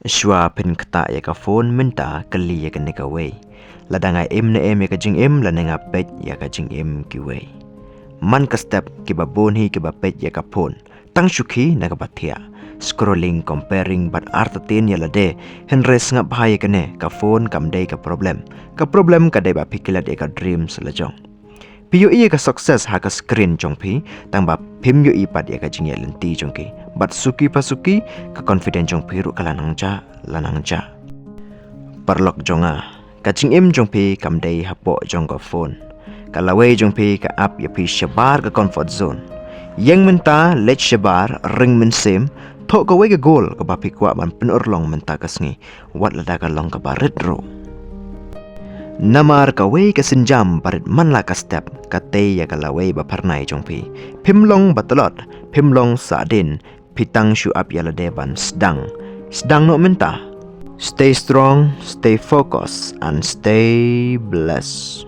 Shua pen kata ya ka phone minta kali ya ka neka way. Ladanga em na em ya ka jing em lanenga pet ya ka jing em ki way. Man ka step ki ba bon hi ki ba pet ya ka phone. Tang shuki na ka batia. Scrolling, comparing, but artatin ya lade. Henres ngap bahaya ka ne ka phone kam day ka problem. Ka problem ka day ba pikilat ya ka dreams lajong. Piyo iya ka sukses ha ka screen jong pi tang ba pim yo ipat ya ka jing ya lenti jong ki. But suki pasuki ka confident jong pi ru ka lanang cha. Perlok jonga ka jing em jong pi kam day hapo jong ka phone. Ka laway jong pi ka app ya pi shabar ka comfort zone. Yang minta let shabar ring min sim thok ka way ka goal ka ba pi kwa man penur long minta ka sngi wat lada ka long ka ba retro. Namar ka way ka sinjam parit man la ka step ka te ya ka laway ba parnai jong pi. Pimlong batalot, pimlong sadin, pitang shu up ya lade ban sedang. Sedang no minta. Stay strong, stay focused, and stay blessed.